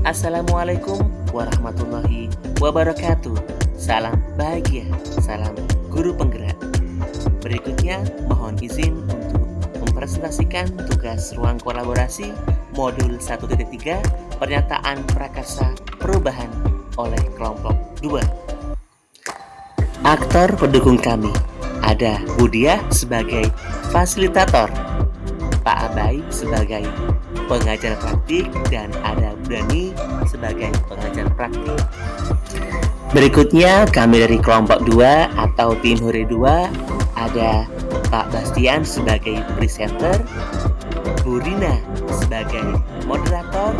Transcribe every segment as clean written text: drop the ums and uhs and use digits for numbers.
Assalamualaikum warahmatullahi wabarakatuh. Salam bahagia, salam guru penggerak. Berikutnya mohon izin untuk mempresentasikan tugas ruang kolaborasi modul 1.3 pernyataan prakarsa perubahan oleh kelompok 2. Aktor pendukung kami ada Budiah sebagai fasilitator, Pak Abai sebagai pengajar praktik, dan ada Budani sebagai pengajar praktik. Berikutnya kami dari kelompok 2 atau tim Hore 2 ada Pak Bastian sebagai presenter, Bu Rina sebagai moderator,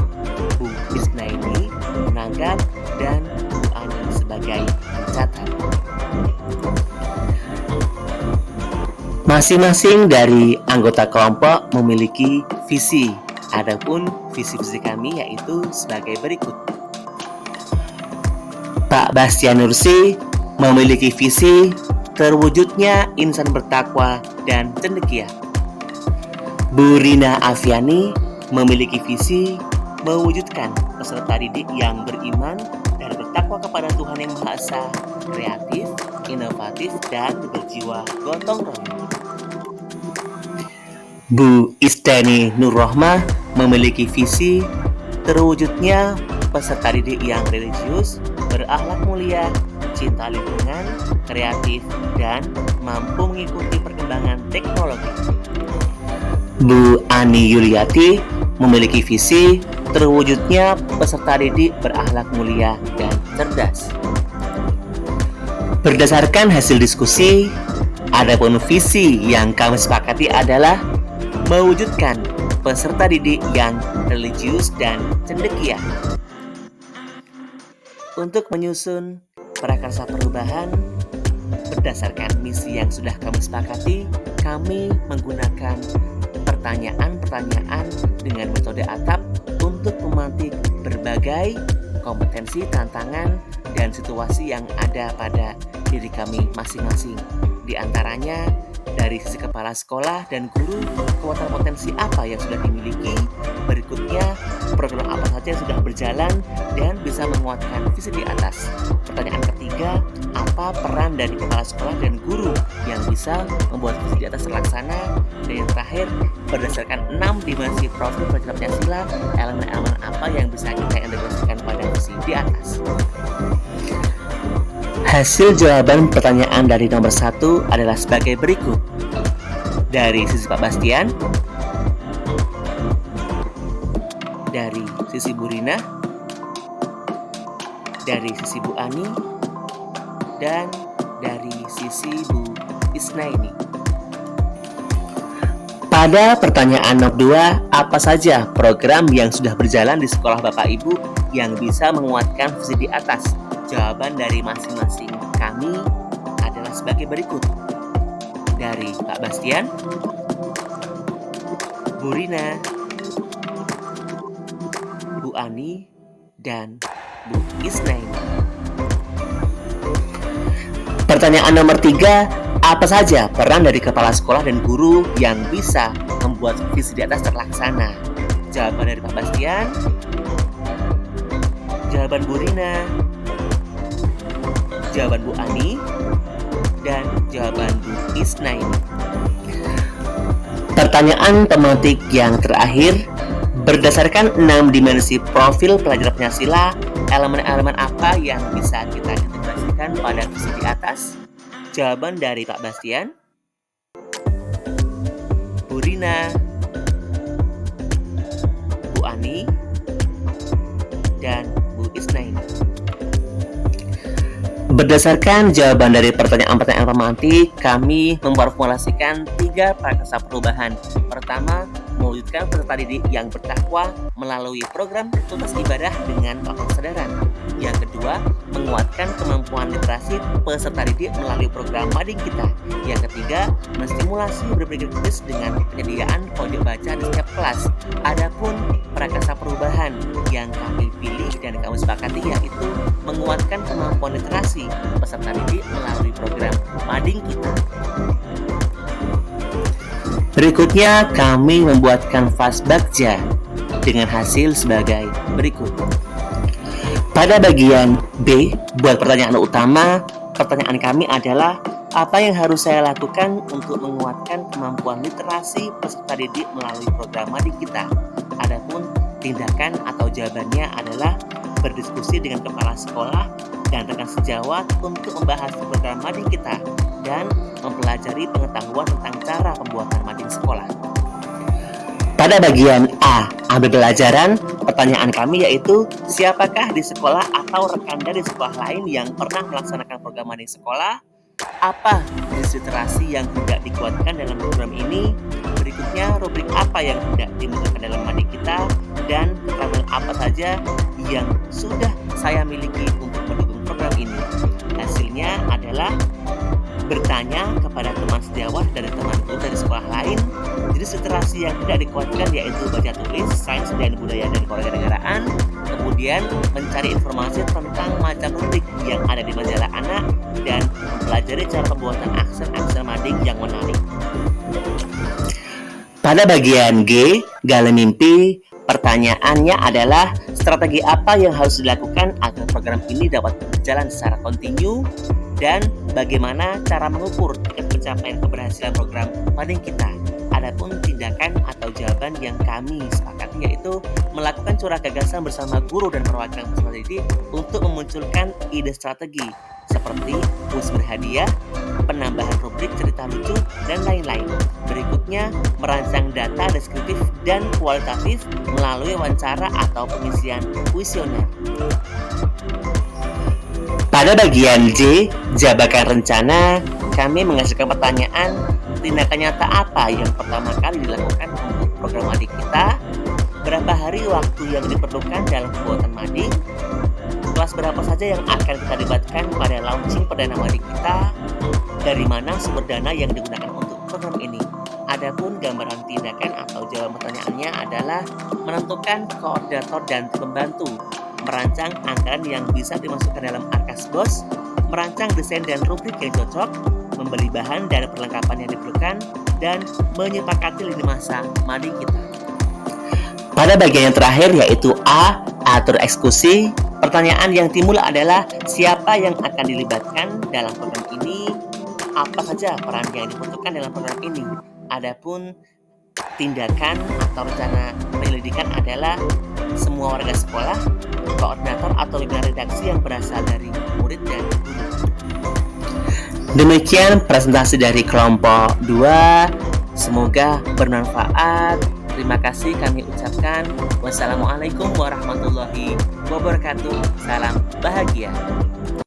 Bu Isnaini menangkap, dan Bu Ani sebagai pencatat. Masing-masing dari anggota kelompok memiliki visi. Adapun visi-visi kami yaitu sebagai berikut. Pak Bastian Nursi memiliki visi terwujudnya insan bertakwa dan cendekia. Bu Rina Afiani memiliki visi mewujudkan peserta didik yang beriman dan bertakwa kepada Tuhan Yang Maha Esa, kreatif, inovatif, dan berjiwa gotong royong. Bu Isteni Nurrohmah memiliki visi terwujudnya peserta didik yang religius, berakhlak mulia, cinta lingkungan, kreatif, dan mampu mengikuti perkembangan teknologi. Bu Ani Yuliati memiliki visi terwujudnya peserta didik berakhlak mulia dan cerdas. Berdasarkan hasil diskusi, adapun visi yang kami sepakati adalah mewujudkan peserta didik yang religius dan cendekia. Untuk menyusun prakarsa perubahan berdasarkan misi yang sudah kami sepakati, kami menggunakan pertanyaan-pertanyaan dengan metode ATAP untuk memantik berbagai kompetensi, tantangan, dan situasi yang ada pada diri kami masing-masing. Di antaranya, dari sisi kepala sekolah dan guru, kekuatan potensi apa yang sudah dimiliki, berikutnya program apa saja yang sudah berjalan dan bisa menguatkan visi di atas. Pertanyaan ketiga, apa peran dari kepala sekolah dan guru yang bisa membuat visi di atas terlaksana. Dan yang terakhir, berdasarkan 6 dimensi profil pelajar Pancasila, elemen-elemen apa yang bisa kita integrasikan pada visi di atas. Hasil jawaban pertanyaan dari nomor 1 adalah sebagai berikut. Dari sisi Pak Bastian, dari sisi Bu Rina, dari sisi Bu Ani, dan dari sisi Bu Isnaini. Pada pertanyaan nomor 2, apa saja program yang sudah berjalan di sekolah Bapak Ibu yang bisa menguatkan visi di atas? Jawaban dari masing-masing kami adalah sebagai berikut. Dari Pak Bastian, Bu Rina, Bu Ani, dan Bu Isnaini. Pertanyaan nomor 3, apa saja peran dari kepala sekolah dan guru yang bisa membuat visi di atas terlaksana? Jawaban dari Pak Bastian, jawaban Bu Rina, jawaban Bu Ani, dan jawaban Bu Isnaini. Pertanyaan tematik yang terakhir, berdasarkan 6 dimensi profil pelajar Pancasila, elemen-elemen apa yang bisa kita integrasikan pada visi di atas? Jawaban dari Pak Bastian, Bu Rina, Bu Ani, dan Bu Isnaini. Berdasarkan jawaban dari pertanyaan-pertanyaan pemantik, kami memformulasikan 3 prakarsa perubahan. Pertama, mewujudkan peserta didik yang bertakwa melalui program tuntas ibadah dengan faktor kesadaran. Yang kedua, menguatkan kemampuan literasi peserta didik melalui program Mading Kita. Yang ketiga, menstimulasi berpikir kritis dengan penyediaan pojok baca di setiap kelas. Adapun prakarsa perubahan yang kami pilih dan kami sepakati yaitu menguatkan kemampuan literasi peserta didik melalui program Mading Kita. Berikutnya kami membuat kanvas bagja dengan hasil sebagai berikut. Pada bagian B, buat pertanyaan utama, pertanyaan kami adalah apa yang harus saya lakukan untuk menguatkan kemampuan literasi peserta didik melalui program Madik Kita? Adapun tindakan atau jawabannya adalah berdiskusi dengan kepala sekolah dan rekan sejawat untuk membahas program Madik Kita dan mempelajari pengetahuan tentang cara pembuatan mading sekolah. Pada bagian A, ambil pelajaran, pertanyaan kami yaitu siapakah di sekolah atau rekan dari sekolah lain yang pernah melaksanakan program mading sekolah? Apa jenis literasi yang hendak dikuatkan dalam program ini? Berikutnya, rubrik apa yang hendak dimudahkan dalam mading kita? Dan keterangan apa saja yang sudah saya miliki untuk mendukung program ini? Hasilnya adalah bertanya kepada teman sejawat dari teman guru dari sekolah lain. Jenis literasi yang tidak dikuatkan yaitu baca tulis, sains dan budaya dan kewarganegaraan. Kemudian mencari informasi tentang macam rubrik yang ada di majalah anak dan mempelajari cara pembuatan aksen-aksen mading yang menarik. Pada bagian G, gali mimpi, pertanyaannya adalah strategi apa yang harus dilakukan agar program ini dapat berjalan secara kontinu dan bagaimana cara mengukur tingkat pencapaian keberhasilan program mading kita. Adapun tindakan atau jawaban yang kami sepakati yaitu melakukan curah gagasan bersama guru dan perwakilan peserta didik untuk memunculkan ide strategi seperti kuis berhadiah, penambahan rubrik cerita lucu, dan lain-lain. Berikutnya, merancang data deskriptif dan kualitatif melalui wawancara atau pengisian kuesioner. Pada bagian J, jabarkan rencana, kami menghasilkan pertanyaan, tindakan nyata apa yang pertama kali dilakukan untuk program mading kita, berapa hari waktu yang diperlukan dalam pembuatan mading, kelas berapa saja yang akan kita libatkan pada launching perdana mading kita, dari mana sumber dana yang digunakan untuk program ini. Adapun gambaran tindakan atau jawaban pertanyaannya adalah menentukan koordinator dan pembantu, merancang anggaran yang bisa dimasukkan dalam Arkasbos, merancang desain dan rubrik yang cocok, membeli bahan dan perlengkapan yang diperlukan, dan menyepakati lini masa mading kita. Pada bagian yang terakhir yaitu A, atur eksekusi, pertanyaan yang timbul adalah siapa yang akan dilibatkan dalam program ini, apa saja peran yang dibutuhkan dalam program ini. Adapun tindakan atau rencana penyelidikan adalah semua warga sekolah, koordinator atau pimpinan redaksi yang berasal dari murid dan guru. Demikian presentasi dari kelompok 2. Semoga bermanfaat. Terima kasih kami ucapkan. Wassalamualaikum warahmatullahi wabarakatuh. Salam bahagia.